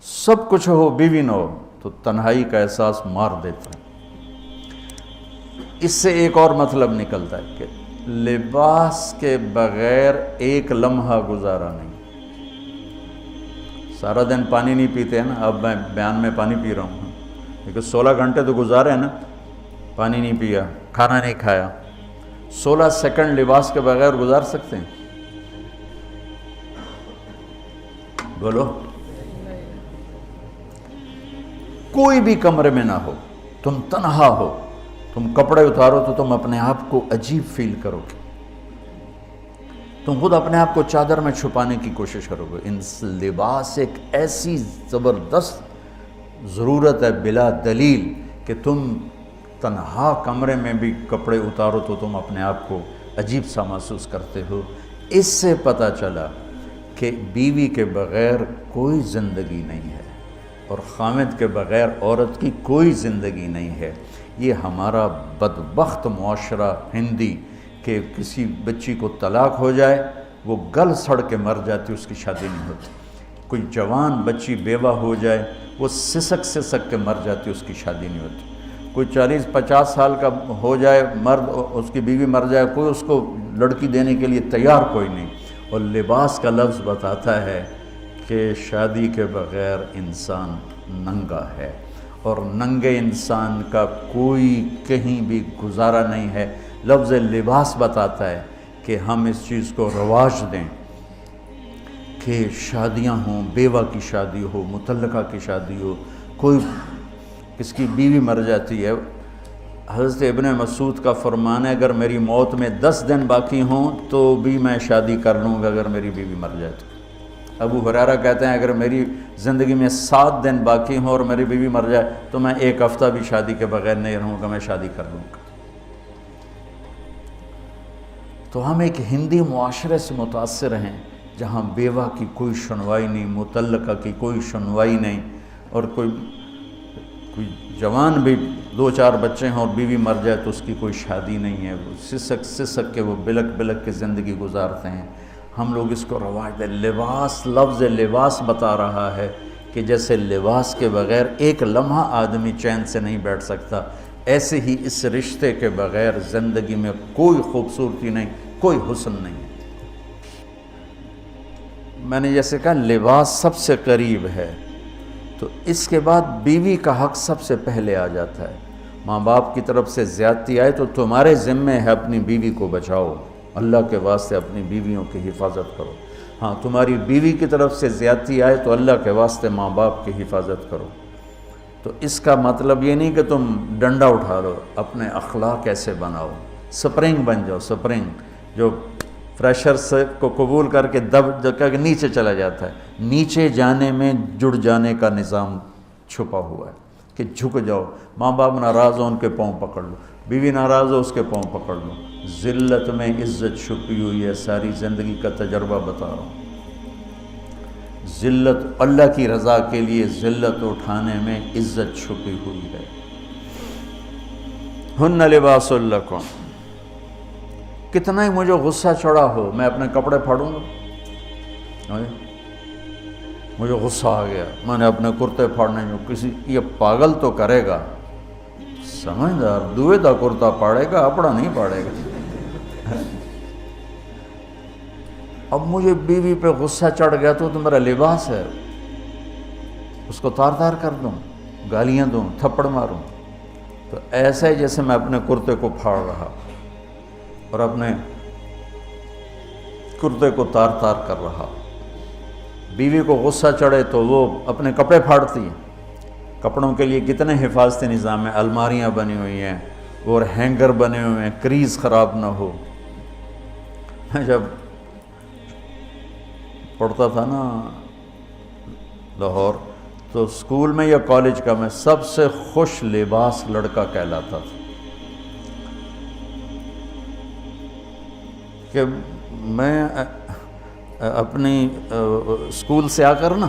سب کچھ ہو بیوی نہ ہو تو تنہائی کا احساس مار دیتا ہے۔ اس سے ایک اور مطلب نکلتا ہے کہ لباس کے بغیر ایک لمحہ گزارا نہیں۔ سارا دن پانی نہیں پیتے ہیں نا، اب میں بیان میں پانی پی رہا ہوں، لیکن 16 گھنٹے تو گزارے ہیں نا، پانی نہیں پیا، کھانا نہیں کھایا، 16 سیکنڈ لباس کے بغیر گزار سکتے ہیں؟ بولو۔ کوئی بھی کمرے میں نہ ہو، تم تنہا ہو، تم کپڑے اتارو تو تم اپنے آپ کو عجیب فیل کرو گے، تم خود اپنے آپ کو چادر میں چھپانے کی کوشش کرو گے۔ ان لباس ایک ایسی زبردست ضرورت ہے بلا دلیل کہ تم تنہا کمرے میں بھی کپڑے اتارو تو تم اپنے آپ کو عجیب سا محسوس کرتے ہو۔ اس سے پتہ چلا کہ بیوی کے بغیر کوئی زندگی نہیں ہے اور خامد کے بغیر عورت کی کوئی زندگی نہیں ہے۔ یہ ہمارا بدبخت معاشرہ ہندی کہ کسی بچی کو طلاق ہو جائے وہ گل سڑ کے مر جاتی، اس کی شادی نہیں ہوتی۔ کوئی جوان بچی بیوہ ہو جائے وہ سسک سسک کے مر جاتی، اس کی شادی نہیں ہوتی۔ کوئی 40-50 سال کا ہو جائے مرد، اس کی بیوی مر جائے، کوئی اس کو لڑکی دینے کے لیے تیار کوئی نہیں۔ اور لباس کا لفظ بتاتا ہے کہ شادی کے بغیر انسان ننگا ہے، اور ننگے انسان کا کوئی کہیں بھی گزارا نہیں ہے۔ لفظ لباس بتاتا ہے کہ ہم اس چیز کو رواج دیں کہ شادیاں ہوں، بیوہ کی شادی ہو، مطلقہ کی شادی ہو، کوئی کس کی بیوی مر جاتی ہے۔ حضرت ابن مسعود کا فرمان ہے اگر میری موت میں 10 دن باقی ہوں تو بھی میں شادی کر لوں گا اگر میری بیوی مر جائے تو۔ ابو ہریرہ کہتے ہیں اگر میری زندگی میں 7 دن باقی ہوں اور میری بیوی مر جائے تو میں 1 ہفتہ بھی شادی کے بغیر نہیں رہوں گا، میں شادی کر لوں گا۔ تو ہم ایک ہندی معاشرے سے متاثر ہیں جہاں بیوہ کی کوئی سنوائی نہیں، مطلقہ کی کوئی سنوائی نہیں، اور کوئی جوان بھی 2-4 بچے ہیں اور بیوی مر جائے تو اس کی کوئی شادی نہیں ہے، وہ سسک سسک کے وہ بلک بلک کے زندگی گزارتے ہیں۔ ہم لوگ اس کو رواج دیں۔ لباس، لفظ لباس بتا رہا ہے کہ جیسے لباس کے بغیر ایک لمحہ آدمی چین سے نہیں بیٹھ سکتا، ایسے ہی اس رشتے کے بغیر زندگی میں کوئی خوبصورتی نہیں، کوئی حسن نہیں۔ میں نے جیسے کہا لباس سب سے قریب ہے، تو اس کے بعد بیوی کا حق سب سے پہلے آ جاتا ہے۔ ماں باپ کی طرف سے زیادتی آئے تو تمہارے ذمے ہے اپنی بیوی کو بچاؤ، اللہ کے واسطے اپنی بیویوں کی حفاظت کرو۔ ہاں تمہاری بیوی کی طرف سے زیادتی آئے تو اللہ کے واسطے ماں باپ کی حفاظت کرو۔ تو اس کا مطلب یہ نہیں کہ تم ڈنڈا اٹھا لو، اپنے اخلاق ایسے بناؤ، سپرنگ بن جاؤ، سپرنگ جو فریشر سے کو قبول کر کے دب کر کے نیچے چلا جاتا ہے۔ نیچے جانے میں جڑ جانے کا نظام چھپا ہوا ہے کہ جھک جاؤ، ماں باپ ناراض ہو ان کے پاؤں پکڑ لو، بیوی ناراض ہو اس کے پاؤں پکڑ لو۔ ذلت میں عزت چھپی ہوئی ہے، ساری زندگی کا تجربہ بتا رہا ہوں۔ ذلت اللہ کی رضا کے لیے ذلت اٹھانے میں عزت چھپی ہوئی ہے۔ ہن لباس لکم، کتنا ہی مجھے غصہ چڑھا ہو میں اپنے کپڑے پھاڑوں گا؟ مجھے غصہ آ گیا، میں نے اپنے کرتے پھاڑنے جو کسی یہ پاگل تو کرے گا، سمجھدار دوئے دا کرتا پاڑے گا، اپنا نہیں پاڑے گا۔ اب مجھے بیوی پہ غصہ چڑھ گیا تو میرا لباس ہے، اس کو تار تار کر دوں، گالیاں دوں، تھپڑ ماروں؟ تو ایسا ہی جیسے میں اپنے کرتے کو پھاڑ رہا اور اپنے کرتے کو تار تار کر رہا۔ بیوی کو غصہ چڑھے تو وہ اپنے کپڑے پھاڑتی ہیں۔ کپڑوں کے لیے کتنے حفاظتی نظام ہیں، الماریاں بنی ہوئی ہیں اور ہینگر بنے ہوئے ہیں، کریز خراب نہ ہو۔ جب پڑھتا تھا نا لاہور تو اسکول میں یا کالج کا میں سب سے خوش لباس لڑکا کہلاتا تھا کہ میں اپنی اسکول سے آ کر نا،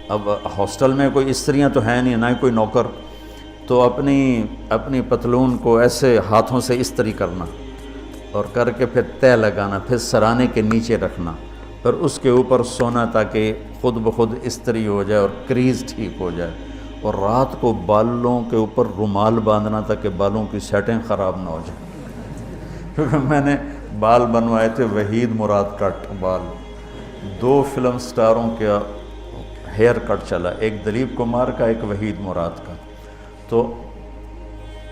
اب ہاسٹل میں کوئی استریاں تو ہیں نہیں، نہ ہی کوئی نوکر، تو اپنی پتلون کو ایسے ہاتھوں سے استری کرنا اور کر کے پھر تہ لگانا، پھر سرانے کے نیچے رکھنا پھر اس کے اوپر سونا تاکہ خود بخود استری ہو جائے اور کریز ٹھیک ہو جائے، اور رات کو بالوں کے اوپر رومال باندھنا تاکہ بالوں کی سیٹیں خراب نہ ہو جائیں۔ کیونکہ میں نے بال بنوائے تھے وحید مراد کٹ بال، 2 فلم سٹاروں کا ہیئر کٹ چلا، ایک دلیپ کمار کا، ایک وحید مراد کا۔ تو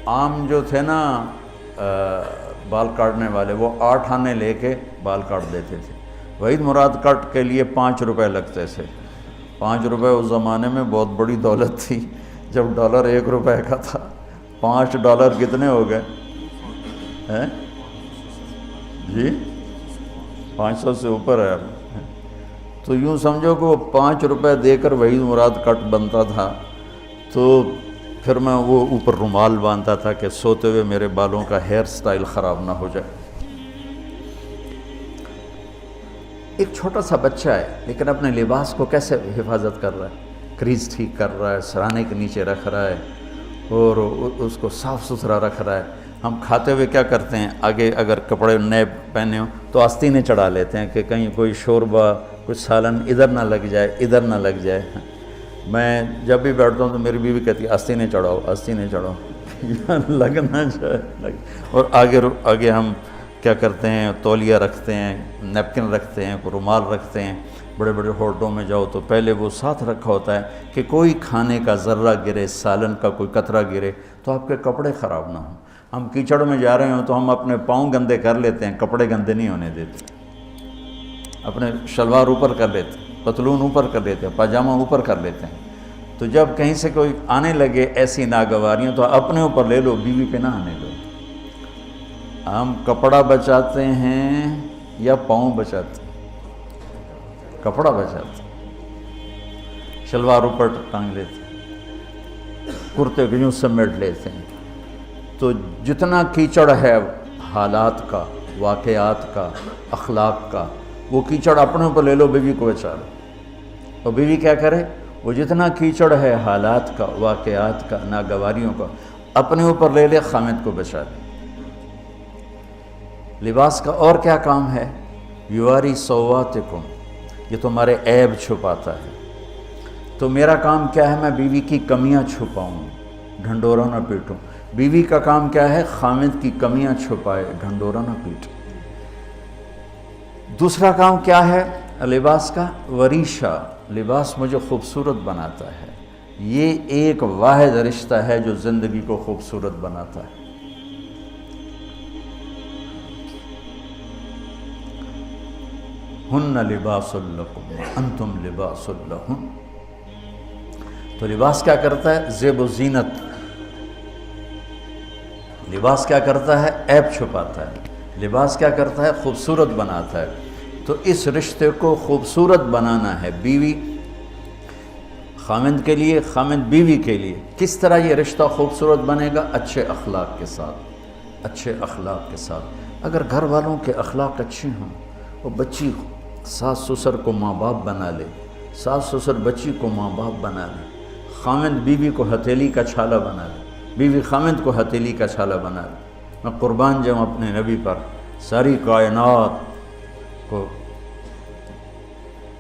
عام جو تھے نا بال کاٹنے والے، وہ 8 آنے لے کے بال کاٹ دیتے تھے۔ وحید مراد کٹ کے لیے 5 روپے لگتے تھے۔ 5 روپے اس زمانے میں بہت بڑی دولت تھی، جب ڈالر 1 روپے کا تھا۔ $5 کتنے ہو گئے ہیں جی؟ 500 سے اوپر ہے۔ تو یوں سمجھو کہ وہ 5 روپے دے کر وحید مراد کٹ بنتا تھا، تو پھر میں وہ اوپر رومال باندھتا تھا کہ سوتے ہوئے میرے بالوں کا ہیئر سٹائل خراب نہ ہو جائے۔ ایک چھوٹا سا بچہ ہے لیکن اپنے لباس کو کیسے حفاظت کر رہا ہے، کریز ٹھیک کر رہا ہے، سرانے کے نیچے رکھ رہا ہے اور اس کو صاف ستھرا رکھ رہا ہے۔ ہم کھاتے ہوئے کیا کرتے ہیں، آگے اگر کپڑے نئے پہنے ہوں تو آستینیں چڑھا لیتے ہیں کہ کہیں کوئی شوربہ، کچھ سالن ادھر نہ لگ جائے، ادھر نہ لگ جائے۔ میں جب بھی بیٹھتا ہوں تو میری بیوی کہتی ہے آستینیں چڑھاؤ، آستینیں چڑھاؤ، لگ نہ جائے۔ اور آگے ہم کیا کرتے ہیں، تولیہ رکھتے ہیں، نیپکن رکھتے ہیں، رومال رکھتے ہیں۔ بڑے بڑے ہوٹلوں میں جاؤ تو پہلے وہ ساتھ رکھا ہوتا ہے کہ کوئی کھانے کا ذرہ گرے، سالن کا کوئی قطرہ گرے تو آپ کے کپڑے خراب نہ ہوں۔ ہم کیچڑ میں جا رہے ہوں تو ہم اپنے پاؤں گندے کر لیتے ہیں، کپڑے گندے نہیں ہونے دیتے۔ اپنے شلوار اوپر کر لیتے ہیں، پتلون اوپر کر لیتے ہیں، پاجامہ اوپر کر لیتے ہیں۔ تو جب کہیں سے کوئی آنے لگے ایسی ناگواریاں تو اپنے اوپر لے لو، بیوی پہ نہ آنے دو۔ ہم کپڑا بچاتے ہیں یا پاؤں بچاتے ہیں؟ کپڑا بچاتے ہیں، شلوار اوپر ٹانگ لیتے ہیں، کرتے کو یوں سمیٹ لیتے ہیں۔ تو جتنا کیچڑ ہے حالات کا، واقعات کا، اخلاق کا، وہ کیچڑ اپنے اوپر لے لو، بیوی کو بچا لو۔ اور بیوی کیا کرے، وہ جتنا کیچڑ ہے حالات کا، واقعات کا، ناگواریوں کا، اپنے اوپر لے لے، خامد کو بچا لے۔ لباس کا اور کیا کام ہے، یواری سواتکم، یہ تمہارے عیب چھپاتا ہے۔ تو میرا کام کیا ہے، میں بیوی کی کمیاں چھپاؤں، ڈھنڈورا نہ پیٹوں۔ بیوی کا کام کیا ہے، خامد کی کمیاں چھپائے، ڈھنڈورا نہ پیٹے۔ دوسرا کام کیا ہے لباس کا، وریشہ، لباس مجھے خوبصورت بناتا ہے۔ یہ ایک واحد رشتہ ہے جو زندگی کو خوبصورت بناتا ہے۔ ہن لباس لکم انتم لباس لہن۔ تو لباس کیا کرتا ہے، زیب و زینت۔ لباس کیا کرتا ہے، عیب چھپاتا ہے۔ لباس کیا کرتا ہے، خوبصورت بناتا ہے۔ تو اس رشتے کو خوبصورت بنانا ہے، بیوی خامند کے لیے، خامند بیوی کے لیے۔ کس طرح یہ رشتہ خوبصورت بنے گا، اچھے اخلاق کے ساتھ، اچھے اخلاق کے ساتھ۔ اگر گھر والوں کے اخلاق اچھے ہوں، وہ بچی ساس سسر کو ماں باپ بنا لے، ساس سسر بچی کو ماں باپ بنا لے، خامند بیوی کو ہتھیلی کا چھالا بنا لے، بیوی خامند کو ہتھیلی کا چھالا بنا لے۔ میں قربان جاؤں اپنے نبی پر، ساری کائنات کو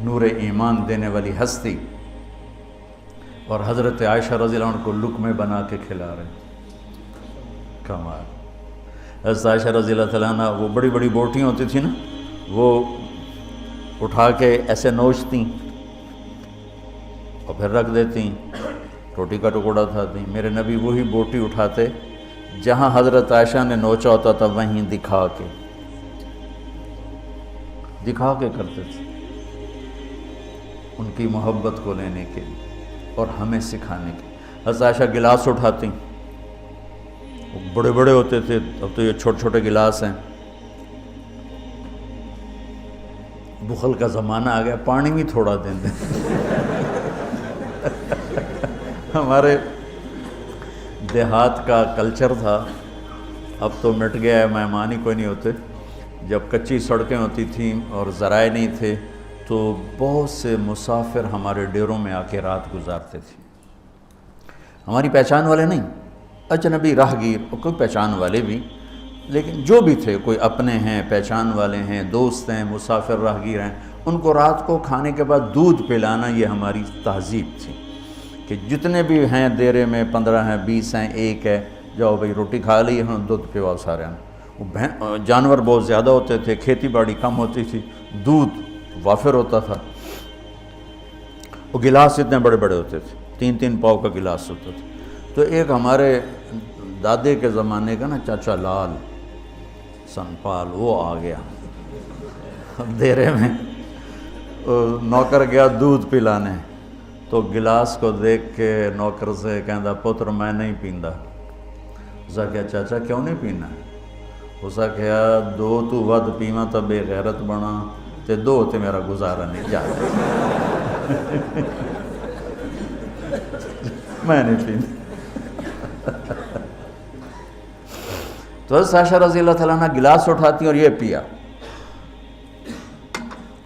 نور ایمان دینے والی ہستی، اور حضرت عائشہ رضی اللہ عنہ کو لقمے بنا کے کھلا رہے ہیں۔ کمال۔ حضرت عائشہ رضی اللہ تعالیٰ عنہ، وہ بڑی بڑی بوٹیاں ہوتی تھیں نا، وہ اٹھا کے ایسے نوچتیں اور پھر رکھ دیتیں، روٹی کا ٹکڑا اٹھاتی۔ میرے نبی وہی بوٹی اٹھاتے جہاں حضرت عائشہ نے نوچا ہوتا تھا، وہیں دکھا کے کرتے تھے، ان کی محبت کو لینے کے لیے اور ہمیں سکھانے کے۔ حضرت عائشہ گلاس اٹھاتی، وہ بڑے بڑے ہوتے تھے، اب تو یہ چھوٹے چھوٹے گلاس ہیں۔ بخل کا زمانہ آ گیا، پانی بھی تھوڑا دیں دیں۔ ہمارے دیہات کا کلچر تھا، اب تو مٹ گیا ہے، مہمان ہی کوئی نہیں ہوتے۔ جب کچی سڑکیں ہوتی تھیں اور ذرائع نہیں تھے تو بہت سے مسافر ہمارے ڈیروں میں آ کے رات گزارتے تھے۔ ہماری پہچان والے نہیں، اجنبی راہگیر، اور کوئی پہچان والے بھی، لیکن جو بھی تھے، کوئی اپنے ہیں، پہچان والے ہیں، دوست ہیں، مسافر راہگیر ہیں، ان کو رات کو کھانے کے بعد دودھ پلانا یہ ہماری تہذیب تھی کہ جتنے بھی ہیں دیرے میں 15 ہیں 20 ہیں 1 ہے، جاؤ بھائی روٹی کھا لی ہاں دودھ پواؤ سارے ہیں۔ وہ جانور بہت زیادہ ہوتے تھے، کھیتی باڑی کم ہوتی تھی، دودھ وافر ہوتا تھا، وہ گلاس اتنے بڑے بڑے ہوتے تھے، 3 پاؤ کا گلاس ہوتا تھا۔ تو ایک ہمارے دادے کے زمانے کا نا چاچا لال سنپال وہ آ گیا دیرے میں، نوکر گیا دودھ پلانے، تو گلاس کو دیکھ کے نوکر سے کہندا پتر میں نہیں پیندا۔ اسا کہا چاچا کیوں نہیں پینا؟ اسا کہا 2 تو ود پیواں تو بے غیرت بنا تے 2 تے میرا گزارا نہیں جاتا میں نہیں پیندا۔ تو حضرت عائشہ رضی اللہ تعالیٰ عنہ گلاس اٹھاتی اور یہ پیا،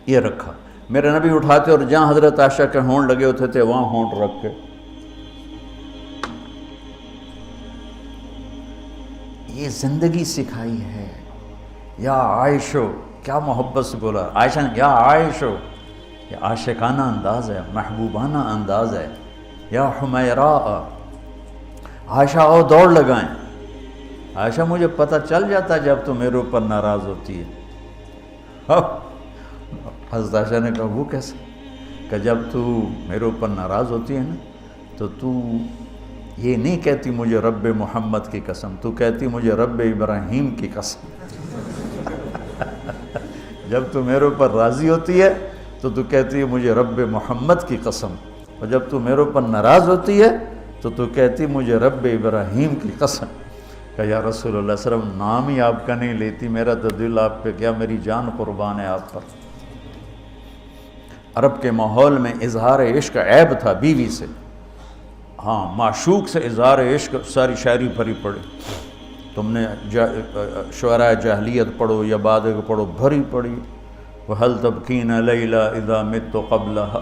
یہ رکھا۔ میرے نبی اٹھاتے اور جہاں حضرت عائشہ کے ہونٹ لگے ہوتے تھے وہاں ہونٹ رکھ کے یہ زندگی سکھائی ہے۔ یا عائشو، کیا محبت سے بولا عائشہ نے، یا عائشو، یہ عاشقانہ انداز ہے، محبوبانہ انداز ہے۔ یا حمیراء، عائشہ آؤ دوڑ لگائیں۔ عائشہ مجھے پتہ چل جاتا جب تو میرے اوپر ناراض ہوتی ہے۔ حضرت عائشہ نے کہا وہ کیسے؟ کہ جب تو میرے اوپر ناراض ہوتی ہے نا تو یہ نہیں کہتی مجھے رب محمد کی قسم، تو کہتی مجھے رب ابراہیم کی قسم۔ جب تو میرے اوپر راضی ہوتی ہے تو کہتی ہے مجھے رب محمد کی قسم، اور جب تو میرے اوپر ناراض ہوتی ہے تو کہتی مجھے رب ابراہیم کی قسم۔ کہ یا رسول اللہ صلی اللہ علیہ وسلم نام ہی آپ کا نہیں لیتی، میرا تو دل آپ پہ کیا، میری جان قربان ہے آپ پر۔ عرب کے ماحول میں اظہار عشق عیب تھا بیوی سے، ہاں معشوق سے اظہار عشق ساری شاعری بھری پڑی۔ تم نے شعراء جاہلیت پڑھو یا بعد کو پڑھو، بھری پڑی۔ وَهَلْ تَبْكِينَ لَيْلَا إِذَا مِتُّ قَبْلَهَا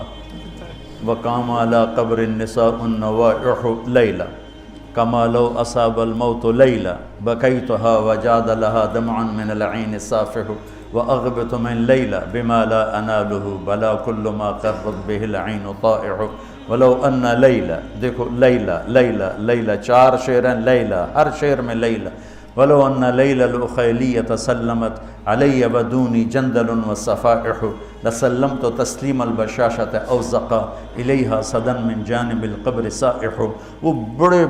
وَقَامَ عَلَىٰ قَبْرِ النِّسَاءُ النَّوَائِحُ لَيْلًا كَمَا لَوْ أَصَابَ الْمَوْتُ لَيْلًا بَكَيْتُهَا وَجَادَ لَهَا دَمْعًا مِنَ الْعَيْنِ صَافِحُ وَأَغْبِطُ مِنْ لَيْلًا بِمَا لَا أَنَالُهُ بَلَا كُلُّ مَا قَرَّتْ بِهِ الْعَيْنُ طَائِعُ وَلَوْ أَنَّ لَيْلًا، دیکھو لیلہ 4 شعر ہیں، لیلہ ہر شعر میں لیلہ۔ وَلَوْ أَنَّ لَيْلَ الْأُخَيْلِيَّةَ سَلَّمَتْ عَلَيَّ وَدُونِي جَنْدَلٌ وَصَفَائِحُ لَسَلَّمْتُ تَسْلِيمَ الْبَشَاشَةِ أَوْ زَقَى إِلَيْهَا صَدًا مِنْ جَانِبِ الْقَبْرِ سَائِحُ۔ وہ بڑے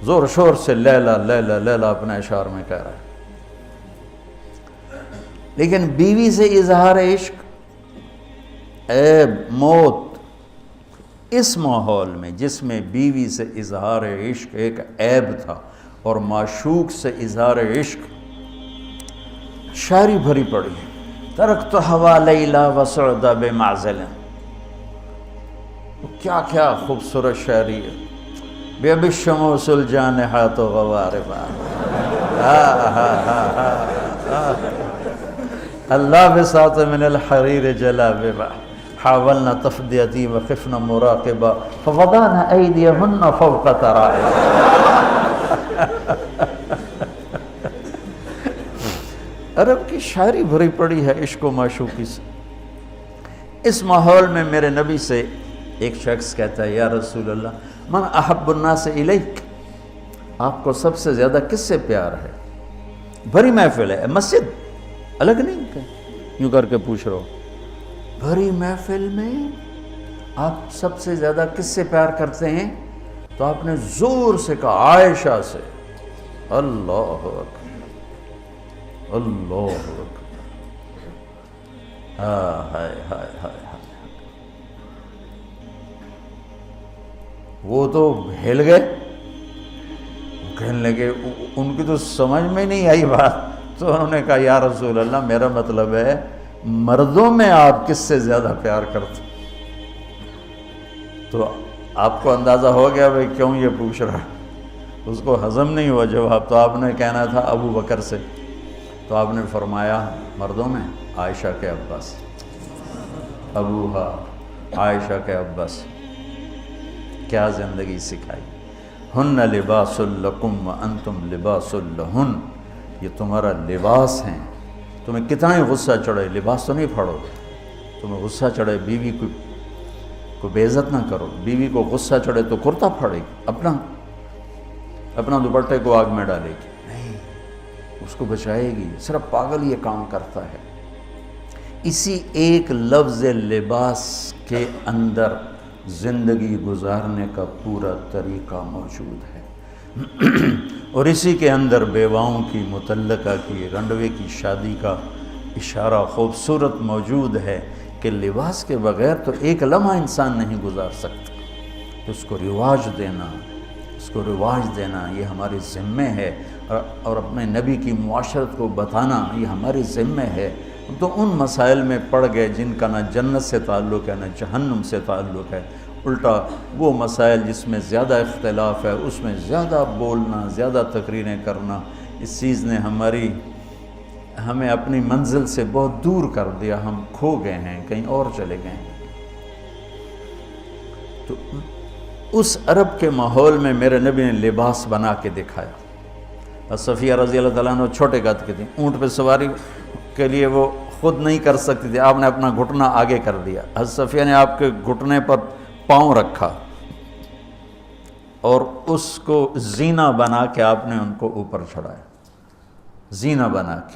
زور شور سے لیلہ لیلہ لیلہ اپنے اشعار میں کہہ رہا ہے، لیکن بیوی سے اظہار عشق عیب، موت۔ اس ماحول میں جس میں بیوی سے اظہار عشق ایک عیب تھا اور معشوق سے اظہار عشق شاعری بھری پڑی۔ ترکت ہوا لیلا وسعد بمعزل، کیا کیا خوبصورت شاعری ہے۔ بے بالشموس الجانحات غواربا، اللہ بساط من الحریر جلاببا حاولنا تفدیتی وخفنا مراقبا فوضعنا ایدیہن فوق ترائب۔ عرب کی شاعری بھری پڑی ہے عشق و معشوقی سے۔ اس ماحول میں میرے نبی سے ایک شخص کہتا ہے یا رسول اللہ من احب الناس الیک، آپ کو سب سے زیادہ کس سے پیار ہے؟ بھری محفل ہے، مسجد الگ نہیں کہ یوں کر کے پوچھ رہا ہو، بھری محفل میں آپ سب سے زیادہ کس سے پیار کرتے ہیں؟ تو آپ نے زور سے کہا عائشہ سے۔ اللہ اکبر، اللہ اکبر، ہائے ہائے ہائے۔ وہ تو ہل گئے، کہنے لگے، ان کی تو سمجھ میں نہیں آئی بات، تو انہوں نے کہا یا رسول اللہ میرا مطلب ہے مردوں میں آپ کس سے زیادہ پیار کرتے؟ تو آپ کو اندازہ ہو گیا بھائی کیوں یہ پوچھ رہا ہے، اس کو ہضم نہیں ہوا جواب۔ تو آپ نے کہنا تھا ابو بکر سے، تو آپ نے فرمایا مردوں میں عائشہ کے عباس، ابوہا عائشہ کے عباس۔ کیا زندگی سکھائی۔ ہن لباس لکم وانتم لباس لہن، یہ تمہارا لباس ہیں تمہیں کتنا ہی غصہ چڑھے لباس تو نہیں پھاڑو گے. تمہیں غصہ چڑھے بیوی کو بے عزت نہ کرو. بیوی کو غصہ چڑھے تو کرتا پھاڑے گی, اپنا دوپٹے کو آگ میں ڈالے گی, نہیں, اس کو بچائے گی. صرف پاگل یہ کام کرتا ہے. اسی ایک لفظ لباس کے اندر زندگی گزارنے کا پورا طریقہ موجود ہے. اور اسی کے اندر بیواؤں کی, مطلقہ کی, رنڈوے کی شادی کا اشارہ خوبصورت موجود ہے کہ لباس کے بغیر تو ایک لمحہ انسان نہیں گزار سکتا. اس کو رواج دینا یہ ہمارے ذمہ ہے, اور اپنے نبی کی معاشرت کو بتانا یہ ہمارے ذمہ ہے. تو ان مسائل میں پڑ گئے جن کا نہ جنت سے تعلق ہے نہ جہنم سے تعلق ہے. الٹا وہ مسائل جس میں زیادہ اختلاف ہے اس میں زیادہ بولنا, زیادہ تقریریں کرنا, اس چیز نے ہمیں اپنی منزل سے بہت دور کر دیا. ہم کھو گئے ہیں, کہیں اور چلے گئے ہیں. تو اس عرب کے ماحول میں میرے نبی نے لباس بنا کے دکھایا. صفیہ رضی اللہ تعالیٰ عنہ چھوٹے قد کی تھیں, اونٹ پہ سواری کے لیے وہ خود نہیں کر سکتی تھی, آپ نے اپنا گھٹنا آگے کر دیا. حضرت صفیہ نے آپ کے گھٹنے پر پاؤں رکھا اور اس کو زینہ بنا کے آپ نے ان کو اوپر چڑھایا, زینہ بنا کے.